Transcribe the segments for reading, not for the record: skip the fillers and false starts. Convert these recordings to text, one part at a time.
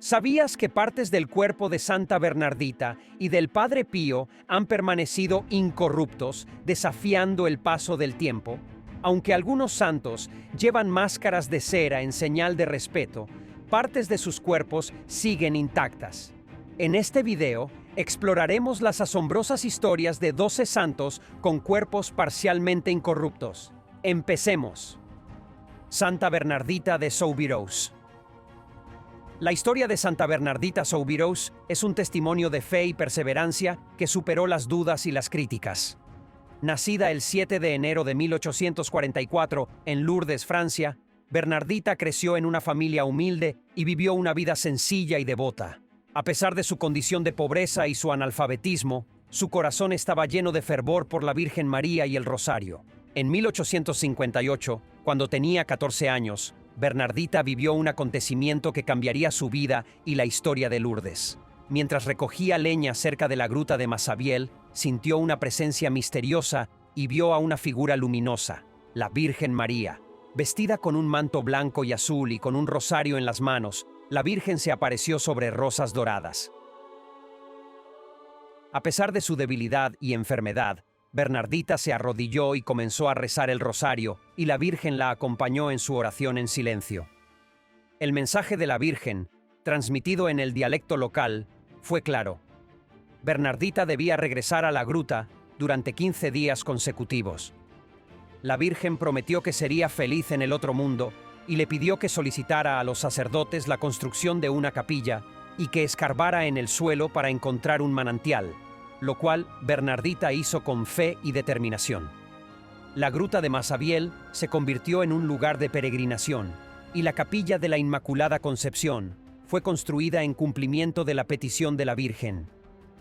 ¿Sabías que partes del cuerpo de Santa Bernardita y del Padre Pío han permanecido incorruptos, desafiando el paso del tiempo? Aunque algunos santos llevan máscaras de cera en señal de respeto, partes de sus cuerpos siguen intactas. En este video, exploraremos las asombrosas historias de 12 santos con cuerpos parcialmente incorruptos. Empecemos. Santa Bernardita de Soubirous. La historia de Santa Bernardita Soubirous es un testimonio de fe y perseverancia que superó las dudas y las críticas. Nacida el 7 de enero de 1844 en Lourdes, Francia, Bernardita creció en una familia humilde y vivió una vida sencilla y devota. A pesar de su condición de pobreza y su analfabetismo, su corazón estaba lleno de fervor por la Virgen María y el Rosario. En 1858, cuando tenía 14 años, Bernardita vivió un acontecimiento que cambiaría su vida y la historia de Lourdes. Mientras recogía leña cerca de la gruta de Massabielle, sintió una presencia misteriosa y vio a una figura luminosa, la Virgen María. Vestida con un manto blanco y azul y con un rosario en las manos, la Virgen se apareció sobre rosas doradas. A pesar de su debilidad y enfermedad, Bernardita se arrodilló y comenzó a rezar el rosario, y la Virgen la acompañó en su oración en silencio. El mensaje de la Virgen, transmitido en el dialecto local, fue claro. Bernardita debía regresar a la gruta durante 15 días consecutivos. La Virgen prometió que sería feliz en el otro mundo y le pidió que solicitara a los sacerdotes la construcción de una capilla y que escarbara en el suelo para encontrar un manantial, lo cual Bernardita hizo con fe y determinación. La gruta de Massabielle se convirtió en un lugar de peregrinación, y la capilla de la Inmaculada Concepción fue construida en cumplimiento de la petición de la Virgen.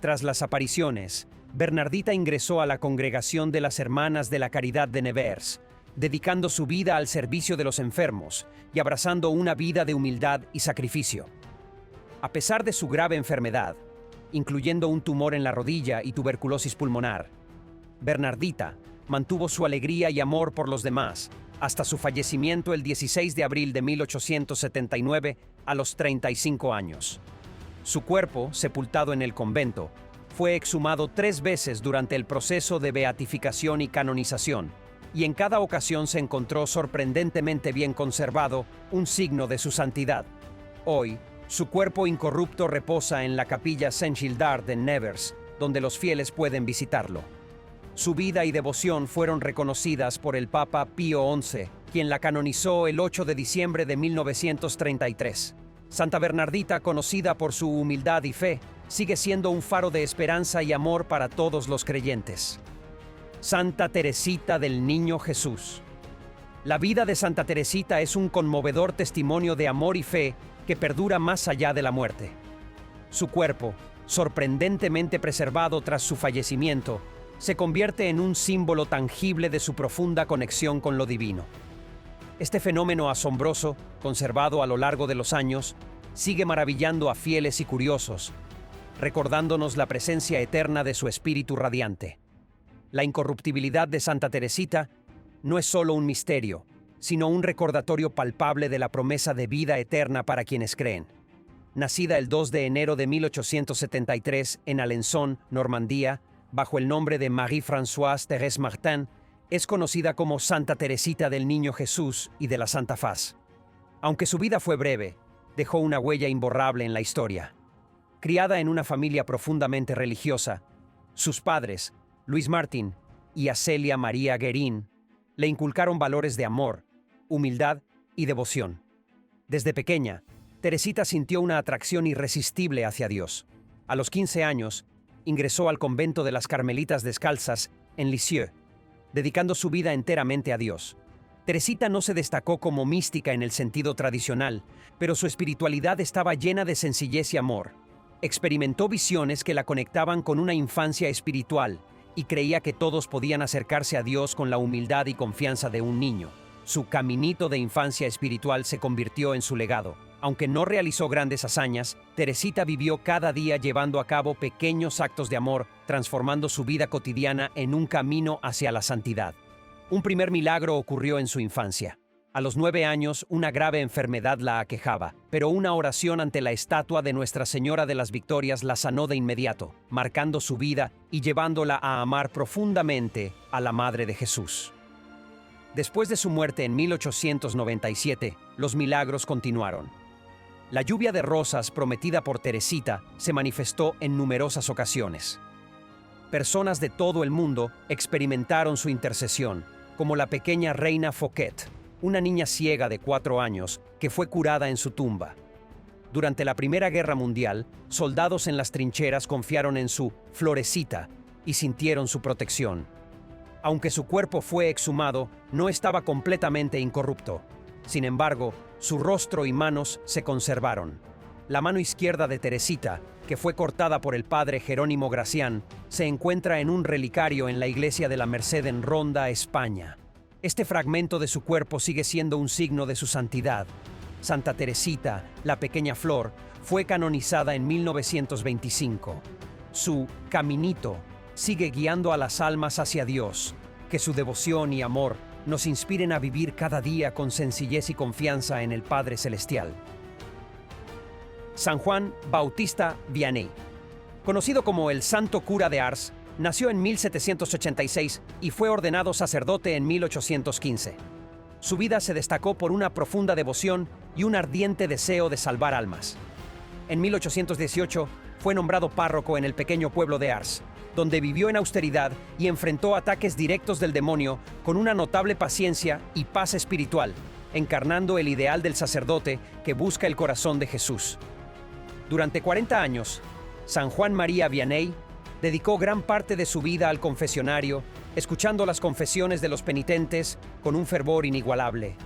Tras las apariciones, Bernardita ingresó a la congregación de las Hermanas de la Caridad de Nevers, dedicando su vida al servicio de los enfermos y abrazando una vida de humildad y sacrificio. A pesar de su grave enfermedad, incluyendo un tumor en la rodilla y tuberculosis pulmonar, Bernardita mantuvo su alegría y amor por los demás hasta su fallecimiento el 16 de abril de 1879 a los 35 años. Su cuerpo, sepultado en el convento, fue exhumado 3 veces durante el proceso de beatificación y canonización, y en cada ocasión se encontró sorprendentemente bien conservado un signo de su santidad. Hoy, su cuerpo incorrupto reposa en la capilla Saint-Gildard de Nevers, donde los fieles pueden visitarlo. Su vida y devoción fueron reconocidas por el Papa Pío XI, quien la canonizó el 8 de diciembre de 1933. Santa Bernardita, conocida por su humildad y fe, sigue siendo un faro de esperanza y amor para todos los creyentes. Santa Teresita del Niño Jesús. La vida de Santa Teresita es un conmovedor testimonio de amor y fe que perdura más allá de la muerte. Su cuerpo, sorprendentemente preservado tras su fallecimiento, se convierte en un símbolo tangible de su profunda conexión con lo divino. Este fenómeno asombroso, conservado a lo largo de los años, sigue maravillando a fieles y curiosos, recordándonos la presencia eterna de su espíritu radiante. La incorruptibilidad de Santa Teresita no es solo un misterio, sino un recordatorio palpable de la promesa de vida eterna para quienes creen. Nacida el 2 de enero de 1873 en Alençon, Normandía, bajo el nombre de Marie-Françoise Thérèse Martin, es conocida como Santa Teresita del Niño Jesús y de la Santa Faz. Aunque su vida fue breve, dejó una huella imborrable en la historia. Criada en una familia profundamente religiosa, sus padres, Louis Martin y Acelia María Guérin, le inculcaron valores de amor, humildad y devoción. Desde pequeña, Teresita sintió una atracción irresistible hacia Dios. A los 15 años, ingresó al convento de las Carmelitas Descalzas en Lisieux, dedicando su vida enteramente a Dios. Teresita no se destacó como mística en el sentido tradicional, pero su espiritualidad estaba llena de sencillez y amor. Experimentó visiones que la conectaban con una infancia espiritual y creía que todos podían acercarse a Dios con la humildad y confianza de un niño. Su caminito de infancia espiritual se convirtió en su legado. Aunque no realizó grandes hazañas, Teresita vivió cada día llevando a cabo pequeños actos de amor, transformando su vida cotidiana en un camino hacia la santidad. Un primer milagro ocurrió en su infancia. A los 9 años, una grave enfermedad la aquejaba, pero una oración ante la estatua de Nuestra Señora de las Victorias la sanó de inmediato, marcando su vida y llevándola a amar profundamente a la Madre de Jesús. Después de su muerte en 1897, los milagros continuaron. La lluvia de rosas prometida por Teresita se manifestó en numerosas ocasiones. Personas de todo el mundo experimentaron su intercesión, como la pequeña reina Fouquet, una niña ciega de 4 años que fue curada en su tumba. Durante la Primera Guerra Mundial, soldados en las trincheras confiaron en su florecita y sintieron su protección. Aunque su cuerpo fue exhumado, no estaba completamente incorrupto. Sin embargo, su rostro y manos se conservaron. La mano izquierda de Teresita, que fue cortada por el padre Jerónimo Gracián, se encuentra en un relicario en la iglesia de la Merced en Ronda, España. Este fragmento de su cuerpo sigue siendo un signo de su santidad. Santa Teresita, la pequeña flor, fue canonizada en 1925. Su caminito sigue guiando a las almas hacia Dios. Que su devoción y amor nos inspiren a vivir cada día con sencillez y confianza en el Padre Celestial. San Juan Bautista Vianney, conocido como el Santo Cura de Ars, nació en 1786 y fue ordenado sacerdote en 1815. Su vida se destacó por una profunda devoción y un ardiente deseo de salvar almas. En 1818 fue nombrado párroco en el pequeño pueblo de Ars, donde vivió en austeridad y enfrentó ataques directos del demonio con una notable paciencia y paz espiritual, encarnando el ideal del sacerdote que busca el corazón de Jesús. Durante 40 años, San Juan María Vianney dedicó gran parte de su vida al confesionario, escuchando las confesiones de los penitentes con un fervor inigualable.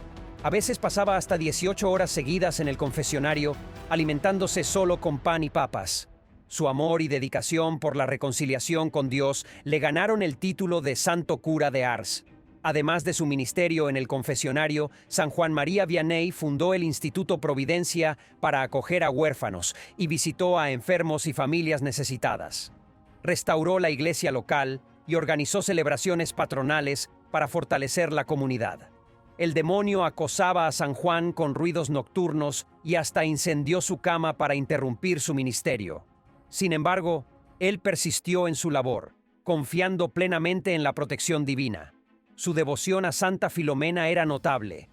A veces pasaba hasta 18 horas seguidas en el confesionario, alimentándose solo con pan y papas. Su amor y dedicación por la reconciliación con Dios le ganaron el título de Santo Cura de Ars. Además de su ministerio en el confesionario, San Juan María Vianney fundó el Instituto Providencia para acoger a huérfanos y visitó a enfermos y familias necesitadas. Restauró la iglesia local y organizó celebraciones patronales para fortalecer la comunidad. El demonio acosaba a San Juan con ruidos nocturnos y hasta incendió su cama para interrumpir su ministerio. Sin embargo, él persistió en su labor, confiando plenamente en la protección divina. Su devoción a Santa Filomena era notable.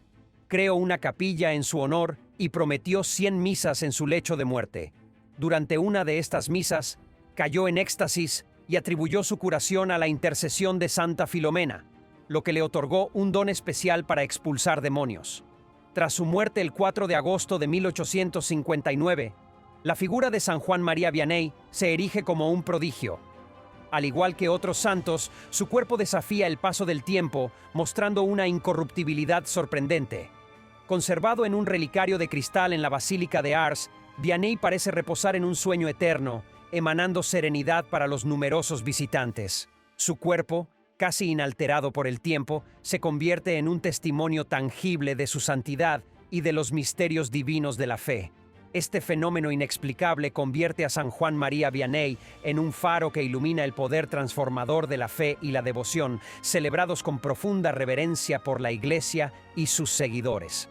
Creó una capilla en su honor y prometió 100 misas en su lecho de muerte. Durante una de estas misas, cayó en éxtasis y atribuyó su curación a la intercesión de Santa Filomena, lo que le otorgó un don especial para expulsar demonios. Tras su muerte el 4 de agosto de 1859, la figura de San Juan María Vianney se erige como un prodigio. Al igual que otros santos, su cuerpo desafía el paso del tiempo, mostrando una incorruptibilidad sorprendente. Conservado en un relicario de cristal en la Basílica de Ars, Vianney parece reposar en un sueño eterno, emanando serenidad para los numerosos visitantes. Su cuerpo, casi inalterado por el tiempo, se convierte en un testimonio tangible de su santidad y de los misterios divinos de la fe. Este fenómeno inexplicable convierte a San Juan María Vianney en un faro que ilumina el poder transformador de la fe y la devoción, celebrados con profunda reverencia por la Iglesia y sus seguidores.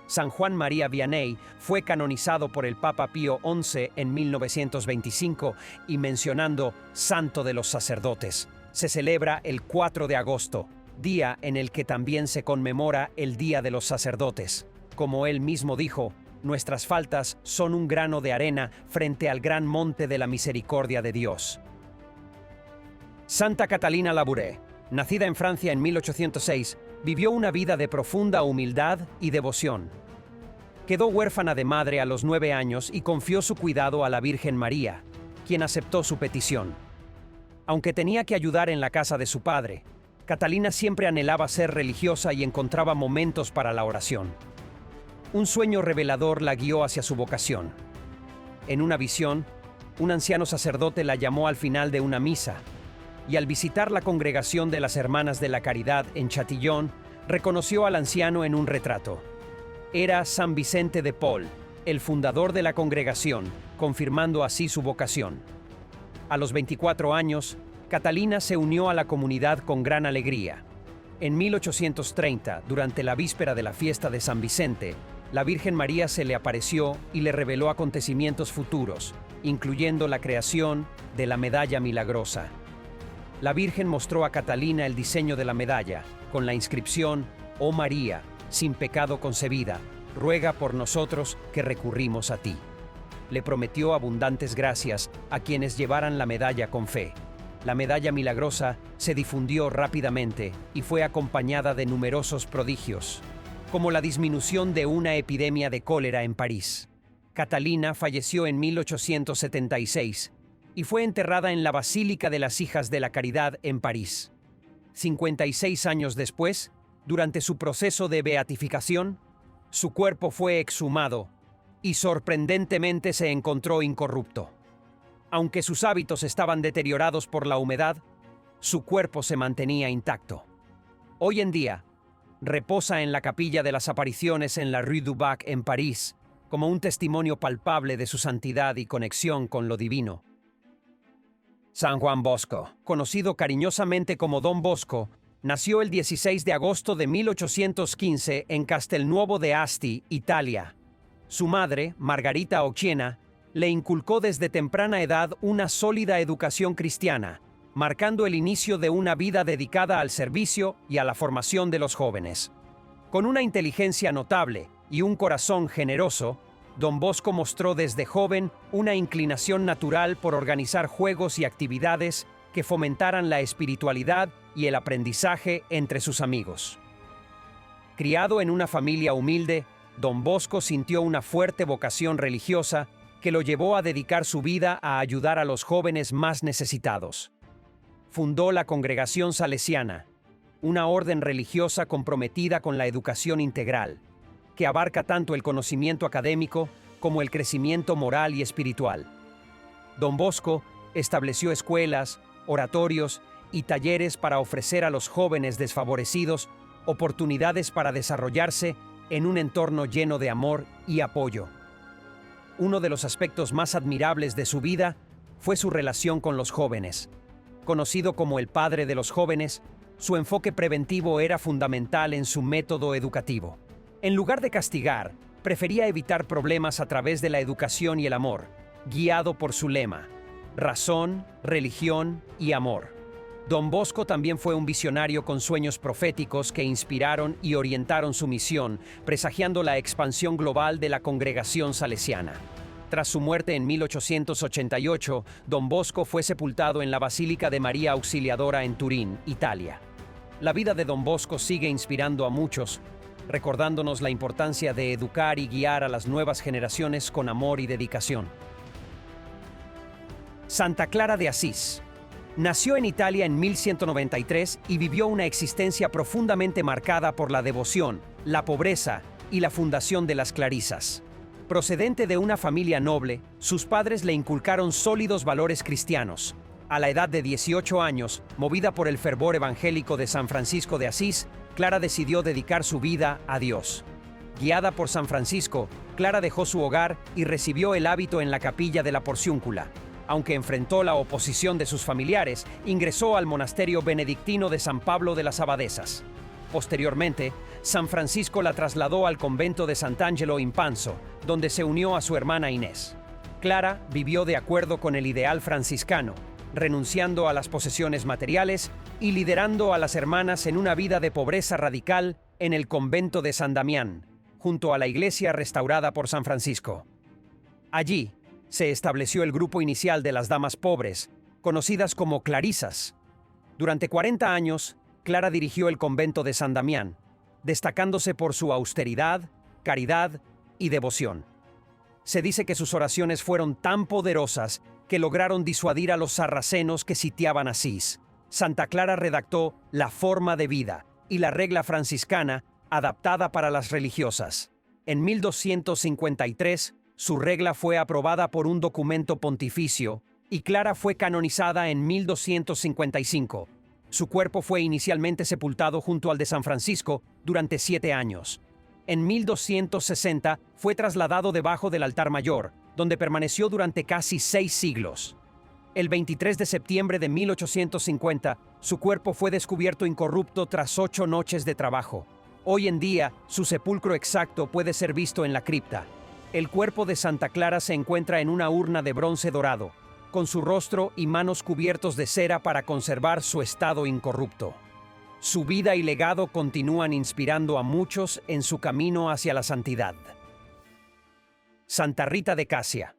San Juan María Vianney fue canonizado por el Papa Pío XI en 1925 y mencionando Santo de los Sacerdotes, se celebra el 4 de agosto, día en el que también se conmemora el Día de los Sacerdotes. Como él mismo dijo, nuestras faltas son un grano de arena frente al gran monte de la misericordia de Dios. Santa Catalina Labouré, nacida en Francia en 1806, vivió una vida de profunda humildad y devoción. Quedó huérfana de madre a los 9 años y confió su cuidado a la Virgen María, quien aceptó su petición. Aunque tenía que ayudar en la casa de su padre, Catalina siempre anhelaba ser religiosa y encontraba momentos para la oración. Un sueño revelador la guió hacia su vocación. En una visión, un anciano sacerdote la llamó al final de una misa, y al visitar la congregación de las Hermanas de la Caridad en Chatillon, reconoció al anciano en un retrato. Era San Vicente de Paul, el fundador de la congregación, confirmando así su vocación. A los 24 años, Catalina se unió a la comunidad con gran alegría. En 1830, durante la víspera de la fiesta de San Vicente, la Virgen María se le apareció y le reveló acontecimientos futuros, incluyendo la creación de la medalla milagrosa. La Virgen mostró a Catalina el diseño de la medalla, con la inscripción: «Oh María, sin pecado concebida, ruega por nosotros que recurrimos a ti». Le prometió abundantes gracias a quienes llevaran la medalla con fe. La medalla milagrosa se difundió rápidamente y fue acompañada de numerosos prodigios, como la disminución de una epidemia de cólera en París. Catalina falleció en 1876 y fue enterrada en la Basílica de las Hijas de la Caridad en París. 56 años después, durante su proceso de beatificación, su cuerpo fue exhumado y sorprendentemente se encontró incorrupto. Aunque sus hábitos estaban deteriorados por la humedad, su cuerpo se mantenía intacto. Hoy en día, reposa en la Capilla de las Apariciones en la Rue du Bac en París, como un testimonio palpable de su santidad y conexión con lo divino. San Juan Bosco, conocido cariñosamente como Don Bosco, nació el 16 de agosto de 1815 en Castelnuovo de Asti, Italia. Su madre, Margarita Occhiena, le inculcó desde temprana edad una sólida educación cristiana, marcando el inicio de una vida dedicada al servicio y a la formación de los jóvenes. Con una inteligencia notable y un corazón generoso, Don Bosco mostró desde joven una inclinación natural por organizar juegos y actividades que fomentaran la espiritualidad y el aprendizaje entre sus amigos. Criado en una familia humilde, Don Bosco sintió una fuerte vocación religiosa que lo llevó a dedicar su vida a ayudar a los jóvenes más necesitados. Fundó la Congregación Salesiana, una orden religiosa comprometida con la educación integral, que abarca tanto el conocimiento académico como el crecimiento moral y espiritual. Don Bosco estableció escuelas, oratorios y talleres para ofrecer a los jóvenes desfavorecidos oportunidades para desarrollarse en un entorno lleno de amor y apoyo. Uno de los aspectos más admirables de su vida fue su relación con los jóvenes. Conocido como el padre de los jóvenes, su enfoque preventivo era fundamental en su método educativo. En lugar de castigar, prefería evitar problemas a través de la educación y el amor, guiado por su lema: razón, religión y amor. Don Bosco también fue un visionario con sueños proféticos que inspiraron y orientaron su misión, presagiando la expansión global de la Congregación Salesiana. Tras su muerte en 1888, Don Bosco fue sepultado en la Basílica de María Auxiliadora en Turín, Italia. La vida de Don Bosco sigue inspirando a muchos, recordándonos la importancia de educar y guiar a las nuevas generaciones con amor y dedicación. Santa Clara de Asís. Nació en Italia en 1193 y vivió una existencia profundamente marcada por la devoción, la pobreza y la fundación de las Clarisas. Procedente de una familia noble, sus padres le inculcaron sólidos valores cristianos. A la edad de 18 años, movida por el fervor evangélico de San Francisco de Asís, Clara decidió dedicar su vida a Dios. Guiada por San Francisco, Clara dejó su hogar y recibió el hábito en la capilla de la Porciúncula. Aunque enfrentó la oposición de sus familiares, ingresó al monasterio benedictino de San Pablo de las Abadesas. Posteriormente, San Francisco la trasladó al convento de Sant'Angelo in Panzo, donde se unió a su hermana Inés. Clara vivió de acuerdo con el ideal franciscano, renunciando a las posesiones materiales y liderando a las hermanas en una vida de pobreza radical en el convento de San Damián, junto a la iglesia restaurada por San Francisco. Allí, se estableció el grupo inicial de las damas pobres, conocidas como clarisas. Durante 40 años, Clara dirigió el convento de San Damián, destacándose por su austeridad, caridad y devoción. Se dice que sus oraciones fueron tan poderosas que lograron disuadir a los sarracenos que sitiaban Asís. Santa Clara redactó la forma de vida y la regla franciscana adaptada para las religiosas. En 1253, su regla fue aprobada por un documento pontificio y Clara fue canonizada en 1255. Su cuerpo fue inicialmente sepultado junto al de San Francisco durante 7 años. En 1260 fue trasladado debajo del altar mayor, donde permaneció durante casi 6 siglos. El 23 de septiembre de 1850 Su cuerpo fue descubierto incorrupto tras 8 noches de trabajo. Hoy en día, su sepulcro exacto puede ser visto en la cripta. El cuerpo de Santa Clara se encuentra en una urna de bronce dorado, con su rostro y manos cubiertos de cera para conservar su estado incorrupto. Su vida y legado continúan inspirando a muchos en su camino hacia la santidad. Santa Rita de Casia,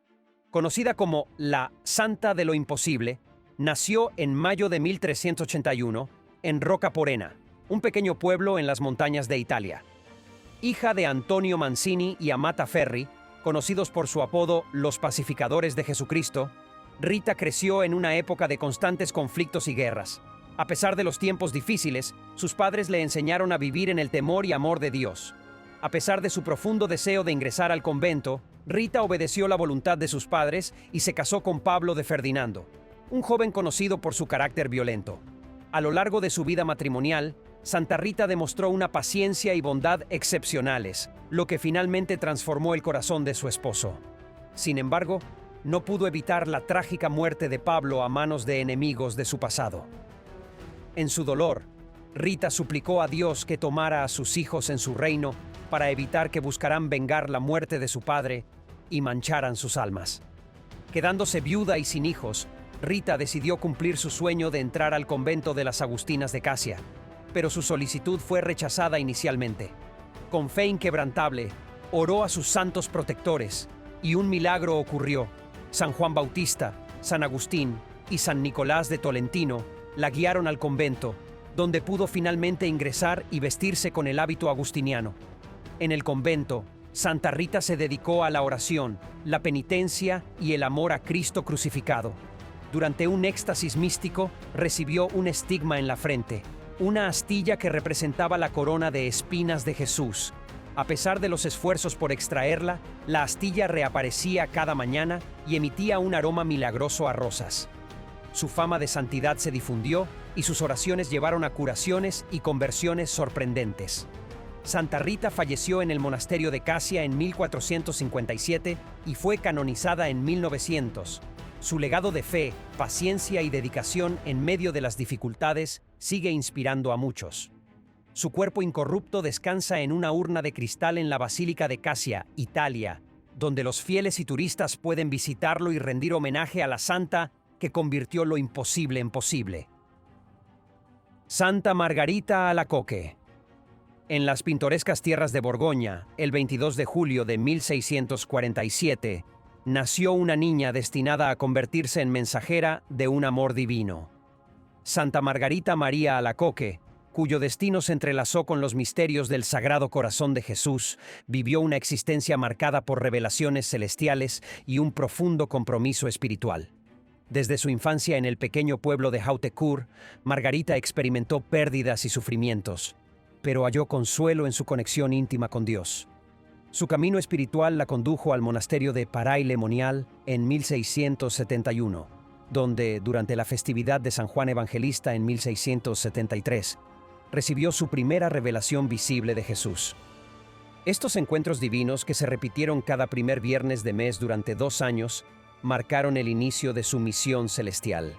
conocida como la Santa de lo Imposible, nació en mayo de 1381 en Rocca Porena, un pequeño pueblo en las montañas de Italia. Hija de Antonio Mancini y Amata Ferri, conocidos por su apodo Los Pacificadores de Jesucristo, Rita creció en una época de constantes conflictos y guerras. A pesar de los tiempos difíciles, sus padres le enseñaron a vivir en el temor y amor de Dios. A pesar de su profundo deseo de ingresar al convento, Rita obedeció la voluntad de sus padres y se casó con Pablo de Ferdinando, un joven conocido por su carácter violento. A lo largo de su vida matrimonial, Santa Rita demostró una paciencia y bondad excepcionales, lo que finalmente transformó el corazón de su esposo. Sin embargo, no pudo evitar la trágica muerte de Pablo a manos de enemigos de su pasado. En su dolor, Rita suplicó a Dios que tomara a sus hijos en su reino para evitar que buscaran vengar la muerte de su padre y mancharan sus almas. Quedándose viuda y sin hijos, Rita decidió cumplir su sueño de entrar al convento de las Agustinas de Casia, pero su solicitud fue rechazada inicialmente. Con fe inquebrantable, oró a sus santos protectores, y un milagro ocurrió. San Juan Bautista, San Agustín y San Nicolás de Tolentino la guiaron al convento, donde pudo finalmente ingresar y vestirse con el hábito agustiniano. En el convento, Santa Rita se dedicó a la oración, la penitencia y el amor a Cristo crucificado. Durante un éxtasis místico, recibió un estigma en la frente, una astilla que representaba la corona de espinas de Jesús. A pesar de los esfuerzos por extraerla, la astilla reaparecía cada mañana y emitía un aroma milagroso a rosas. Su fama de santidad se difundió y sus oraciones llevaron a curaciones y conversiones sorprendentes. Santa Rita falleció en el monasterio de Casia en 1457 y fue canonizada en 1900. Su legado de fe, paciencia y dedicación en medio de las dificultades sigue inspirando a muchos. Su cuerpo incorrupto descansa en una urna de cristal en la Basílica de Casia, Italia, donde los fieles y turistas pueden visitarlo y rendir homenaje a la santa que convirtió lo imposible en posible. Santa Margarita Alacoque. En las pintorescas tierras de Borgoña, el 22 de julio de 1647, nació una niña destinada a convertirse en mensajera de un amor divino. Santa Margarita María Alacoque, cuyo destino se entrelazó con los misterios del Sagrado Corazón de Jesús, vivió una existencia marcada por revelaciones celestiales y un profundo compromiso espiritual. Desde su infancia en el pequeño pueblo de Hautecourt, Margarita experimentó pérdidas y sufrimientos, pero halló consuelo en su conexión íntima con Dios. Su camino espiritual la condujo al monasterio de Paray-le-Monial en 1671, donde, durante la festividad de San Juan Evangelista en 1673, recibió su primera revelación visible de Jesús. Estos encuentros divinos, que se repitieron cada primer viernes de mes durante 2 años, marcaron el inicio de su misión celestial.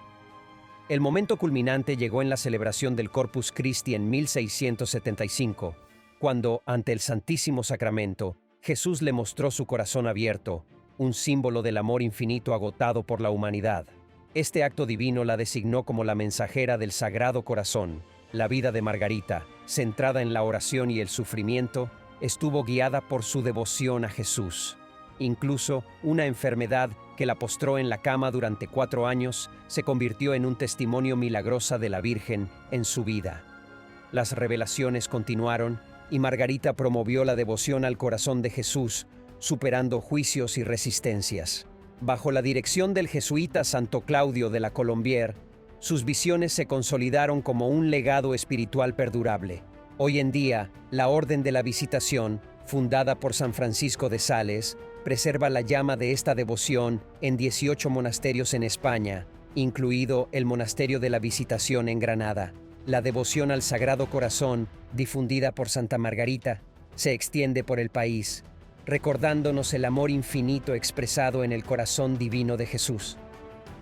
El momento culminante llegó en la celebración del Corpus Christi en 1675, cuando, ante el Santísimo Sacramento, Jesús le mostró su corazón abierto, un símbolo del amor infinito agotado por la humanidad. Este acto divino la designó como la mensajera del Sagrado Corazón. La vida de Margarita, centrada en la oración y el sufrimiento, estuvo guiada por su devoción a Jesús. Incluso una enfermedad que la postró en la cama durante 4 años se convirtió en un testimonio milagroso de la Virgen en su vida. Las revelaciones continuaron y Margarita promovió la devoción al corazón de Jesús, superando juicios y resistencias. Bajo la dirección del jesuita Santo Claudio de la Colombière, sus visiones se consolidaron como un legado espiritual perdurable. Hoy en día, la Orden de la Visitación, fundada por San Francisco de Sales, preserva la llama de esta devoción en 18 monasterios en España, incluido el Monasterio de la Visitación en Granada. La devoción al Sagrado Corazón, difundida por Santa Margarita, se extiende por el país, recordándonos el amor infinito expresado en el corazón divino de Jesús.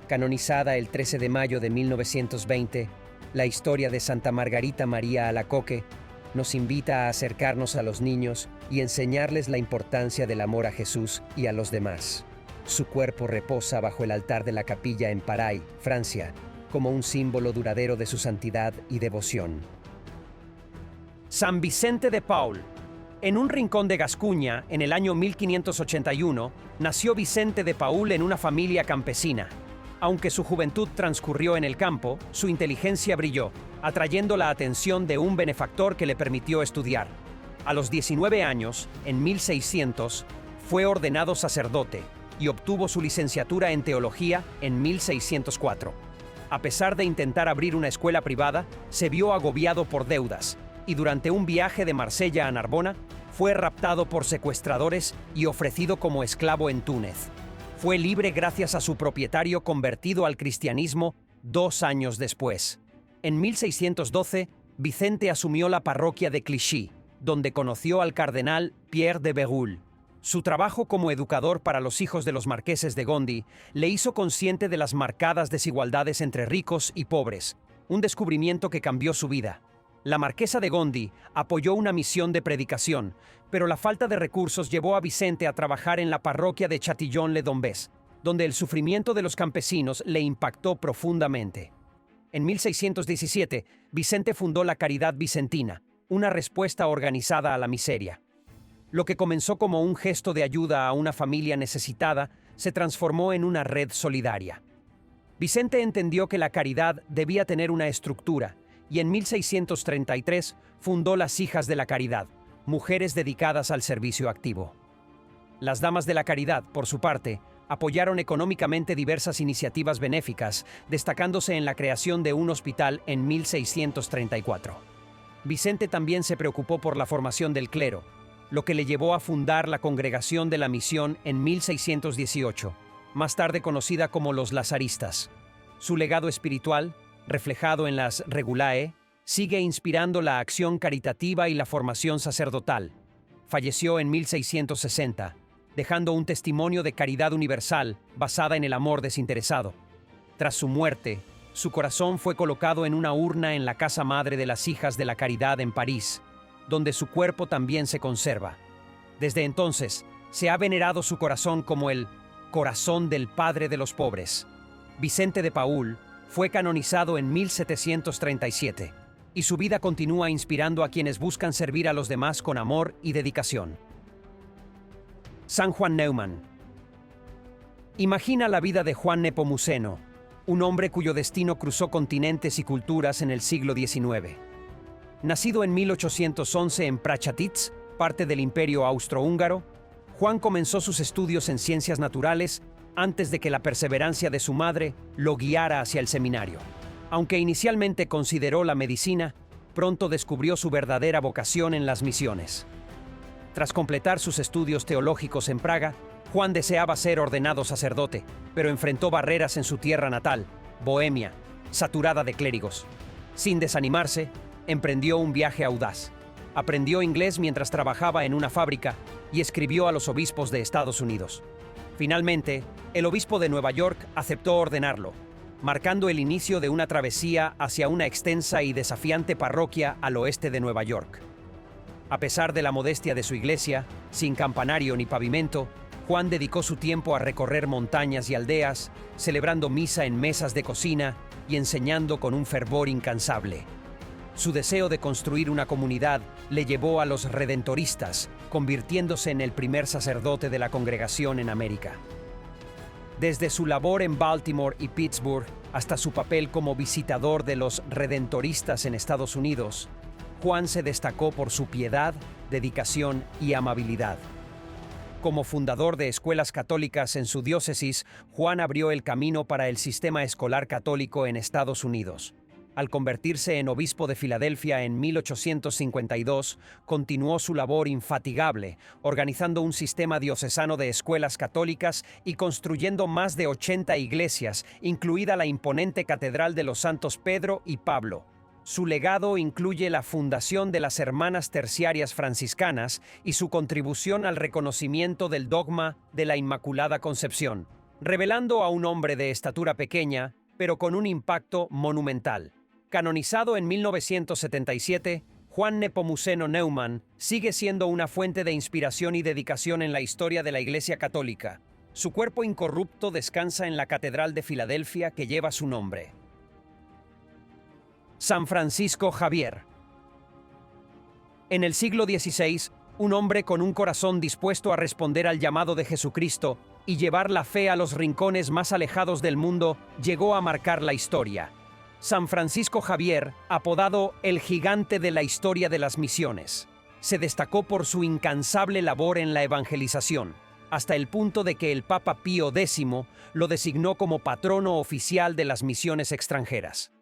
Canonizada el 13 de mayo de 1920, La historia de Santa Margarita María Alacoque nos invita a acercarnos a los niños y enseñarles la importancia del amor a Jesús y a los demás. Su cuerpo reposa bajo el altar de la capilla en Paray, Francia, como un símbolo duradero de su santidad y devoción. San Vicente de Paul. En un rincón de Gascuña, en el año 1581, nació Vicente de Paul en una familia campesina. Aunque su juventud transcurrió en el campo, su inteligencia brilló, atrayendo la atención de un benefactor que le permitió estudiar. A los 19 años, en 1600, fue ordenado sacerdote y obtuvo su licenciatura en teología en 1604. A pesar de intentar abrir una escuela privada, se vio agobiado por deudas y durante un viaje de Marsella a Narbona, fue raptado por secuestradores y ofrecido como esclavo en Túnez. Fue libre gracias a su propietario convertido al cristianismo 2 años después. En 1612, Vicente asumió la parroquia de Clichy, donde conoció al cardenal Pierre de Bérulle. Su trabajo como educador para los hijos de los marqueses de Gondi le hizo consciente de las marcadas desigualdades entre ricos y pobres, un descubrimiento que cambió su vida. La marquesa de Gondi apoyó una misión de predicación, pero la falta de recursos llevó a Vicente a trabajar en la parroquia de Chatillon-le-Dombes, donde el sufrimiento de los campesinos le impactó profundamente. En 1617, Vicente fundó la Caridad Vicentina, una respuesta organizada a la miseria. Lo que comenzó como un gesto de ayuda a una familia necesitada se transformó en una red solidaria. Vicente entendió que la caridad debía tener una estructura, y en 1633 fundó las Hijas de la Caridad, mujeres dedicadas al servicio activo. Las Damas de la Caridad, por su parte, apoyaron económicamente diversas iniciativas benéficas, destacándose en la creación de un hospital en 1634. Vicente también se preocupó por la formación del clero, lo que le llevó a fundar la Congregación de la Misión en 1618, más tarde conocida como los Lazaristas. Su legado espiritual, reflejado en las Regulae, sigue inspirando la acción caritativa y la formación sacerdotal. Falleció en 1660, dejando un testimonio de caridad universal basada en el amor desinteresado. Tras su muerte, su corazón fue colocado en una urna en la casa madre de las Hijas de la Caridad en París, donde su cuerpo también se conserva. Desde entonces, se ha venerado su corazón como el corazón del Padre de los pobres. Vicente de Paul fue canonizado en 1737, y su vida continúa inspirando a quienes buscan servir a los demás con amor y dedicación. San Juan Neumann. Imagina la vida de Juan Nepomuceno, un hombre cuyo destino cruzó continentes y culturas en el siglo XIX. Nacido en 1811 en Prachatiz, parte del Imperio Austrohúngaro, Juan comenzó sus estudios en ciencias naturales antes de que la perseverancia de su madre lo guiara hacia el seminario. Aunque inicialmente consideró la medicina, pronto descubrió su verdadera vocación en las misiones. Tras completar sus estudios teológicos en Praga, Juan deseaba ser ordenado sacerdote, pero enfrentó barreras en su tierra natal, Bohemia, saturada de clérigos. Sin desanimarse, emprendió un viaje audaz. Aprendió inglés mientras trabajaba en una fábrica y escribió a los obispos de Estados Unidos. Finalmente, el obispo de Nueva York aceptó ordenarlo, marcando el inicio de una travesía hacia una extensa y desafiante parroquia al oeste de Nueva York. A pesar de la modestia de su iglesia, sin campanario ni pavimento, Juan dedicó su tiempo a recorrer montañas y aldeas, celebrando misa en mesas de cocina y enseñando con un fervor incansable. Su deseo de construir una comunidad le llevó a los redentoristas, convirtiéndose en el primer sacerdote de la congregación en América. Desde su labor en Baltimore y Pittsburgh hasta su papel como visitador de los redentoristas en Estados Unidos, Juan se destacó por su piedad, dedicación y amabilidad. Como fundador de escuelas católicas en su diócesis, Juan abrió el camino para el sistema escolar católico en Estados Unidos. Al convertirse en obispo de Filadelfia en 1852, continuó su labor infatigable, organizando un sistema diocesano de escuelas católicas y construyendo más de 80 iglesias, incluida la imponente Catedral de los Santos Pedro y Pablo. Su legado incluye la fundación de las Hermanas Terciarias Franciscanas y su contribución al reconocimiento del dogma de la Inmaculada Concepción, revelando a un hombre de estatura pequeña, pero con un impacto monumental. Canonizado en 1977, Juan Nepomuceno Neumann sigue siendo una fuente de inspiración y dedicación en la historia de la Iglesia Católica. Su cuerpo incorrupto descansa en la Catedral de Filadelfia que lleva su nombre. San Francisco Javier. En el siglo XVI, un hombre con un corazón dispuesto a responder al llamado de Jesucristo y llevar la fe a los rincones más alejados del mundo, llegó a marcar la historia. San Francisco Javier, apodado el gigante de la historia de las misiones, se destacó por su incansable labor en la evangelización, hasta el punto de que el Papa Pío X lo designó como patrono oficial de las misiones extranjeras.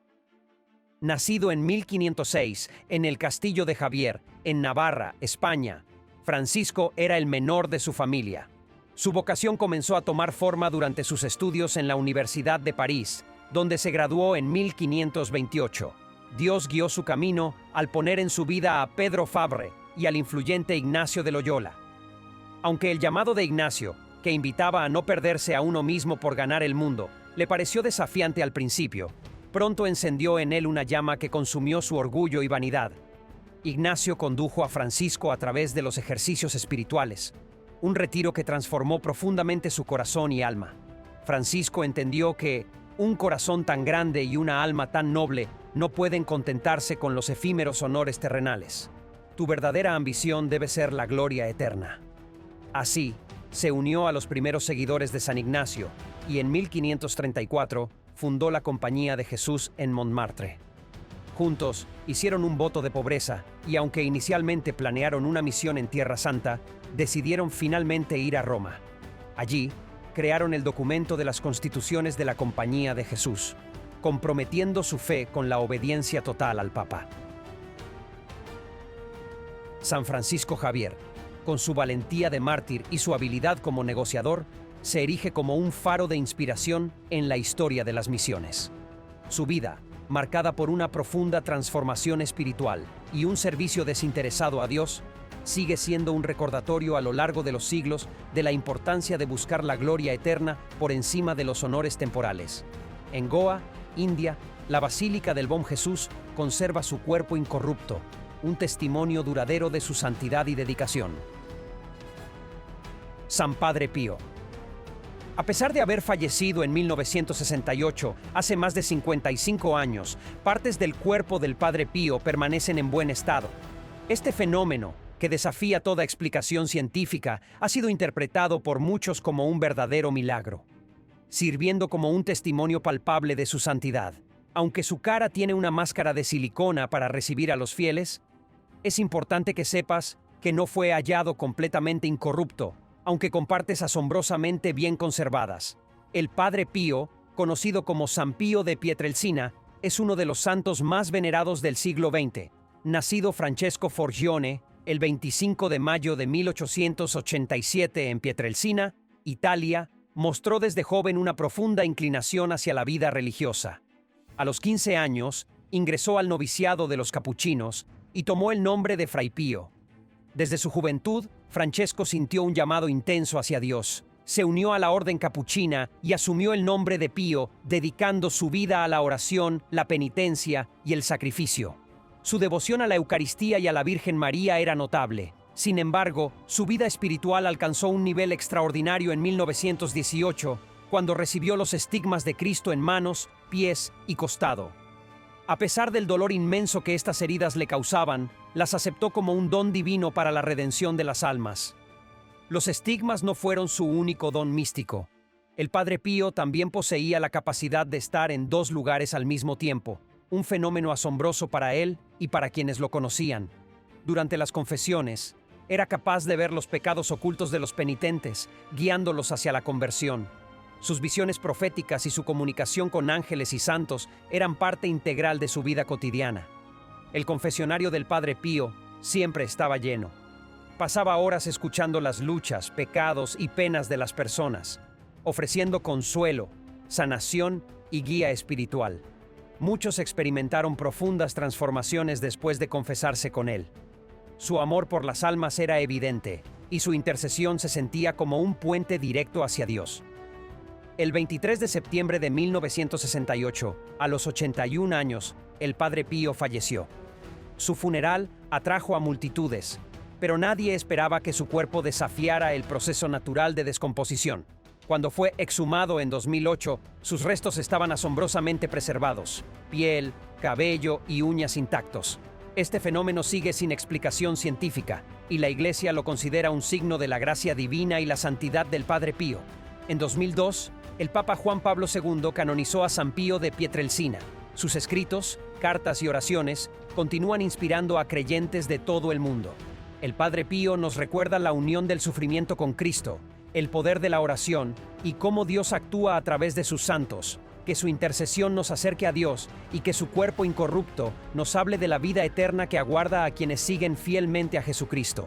Nacido en 1506 en el Castillo de Javier, en Navarra, España, Francisco era el menor de su familia. Su vocación comenzó a tomar forma durante sus estudios en la Universidad de París, donde se graduó en 1528. Dios guió su camino al poner en su vida a Pedro Fabre y al influyente Ignacio de Loyola. Aunque el llamado de Ignacio, que invitaba a no perderse a uno mismo por ganar el mundo, le pareció desafiante al principio, pronto encendió en él una llama que consumió su orgullo y vanidad. Ignacio condujo a Francisco a través de los ejercicios espirituales, un retiro que transformó profundamente su corazón y alma. Francisco entendió que un corazón tan grande y una alma tan noble no pueden contentarse con los efímeros honores terrenales. Tu verdadera ambición debe ser la gloria eterna. Así, se unió a los primeros seguidores de San Ignacio y en 1534 fundó la Compañía de Jesús en Montmartre. Juntos, hicieron un voto de pobreza y aunque inicialmente planearon una misión en Tierra Santa, decidieron finalmente ir a Roma. Allí, crearon el documento de las Constituciones de la Compañía de Jesús, comprometiendo su fe con la obediencia total al Papa. San Francisco Javier, con su valentía de mártir y su habilidad como negociador, se erige como un faro de inspiración en la historia de las misiones. Su vida, marcada por una profunda transformación espiritual y un servicio desinteresado a Dios, sigue siendo un recordatorio a lo largo de los siglos de la importancia de buscar la gloria eterna por encima de los honores temporales. En Goa, India, la Basílica del Bom Jesús conserva su cuerpo incorrupto, un testimonio duradero de su santidad y dedicación. San Padre Pío. A pesar de haber fallecido en 1968, hace más de 55 años, partes del cuerpo del Padre Pío permanecen en buen estado. Este fenómeno, que desafía toda explicación científica, ha sido interpretado por muchos como un verdadero milagro, sirviendo como un testimonio palpable de su santidad. Aunque su cara tiene una máscara de silicona para recibir a los fieles, es importante que sepas que no fue hallado completamente incorrupto, aunque con partes asombrosamente bien conservadas. El Padre Pío, conocido como San Pío de Pietrelcina, es uno de los santos más venerados del siglo XX. Nacido Francesco Forgione el 25 de mayo de 1887 en Pietrelcina, Italia, mostró desde joven una profunda inclinación hacia la vida religiosa. A los 15 años, ingresó al noviciado de los capuchinos y tomó el nombre de Fray Pío. Desde su juventud, Francesco sintió un llamado intenso hacia Dios. Se unió a la orden capuchina y asumió el nombre de Pío, dedicando su vida a la oración, la penitencia y el sacrificio. Su devoción a la Eucaristía y a la Virgen María era notable. Sin embargo, su vida espiritual alcanzó un nivel extraordinario en 1918, cuando recibió los estigmas de Cristo en manos, pies y costado. A pesar del dolor inmenso que estas heridas le causaban, las aceptó como un don divino para la redención de las almas. Los estigmas no fueron su único don místico. El Padre Pío también poseía la capacidad de estar en dos lugares al mismo tiempo, un fenómeno asombroso para él y para quienes lo conocían. Durante las confesiones, era capaz de ver los pecados ocultos de los penitentes, guiándolos hacia la conversión. Sus visiones proféticas y su comunicación con ángeles y santos eran parte integral de su vida cotidiana. El confesionario del Padre Pío siempre estaba lleno. Pasaba horas escuchando las luchas, pecados y penas de las personas, ofreciendo consuelo, sanación y guía espiritual. Muchos experimentaron profundas transformaciones después de confesarse con él. Su amor por las almas era evidente, y su intercesión se sentía como un puente directo hacia Dios. El 23 de septiembre de 1968, a los 81 años, el Padre Pío falleció. Su funeral atrajo a multitudes, pero nadie esperaba que su cuerpo desafiara el proceso natural de descomposición. Cuando fue exhumado en 2008, sus restos estaban asombrosamente preservados: piel, cabello y uñas intactos. Este fenómeno sigue sin explicación científica, y la Iglesia lo considera un signo de la gracia divina y la santidad del Padre Pío. En 2002, el Papa Juan Pablo II canonizó a San Pío de Pietrelcina. Sus escritos, cartas y oraciones continúan inspirando a creyentes de todo el mundo. El Padre Pío nos recuerda la unión del sufrimiento con Cristo, el poder de la oración y cómo Dios actúa a través de sus santos, que su intercesión nos acerque a Dios y que su cuerpo incorrupto nos hable de la vida eterna que aguarda a quienes siguen fielmente a Jesucristo.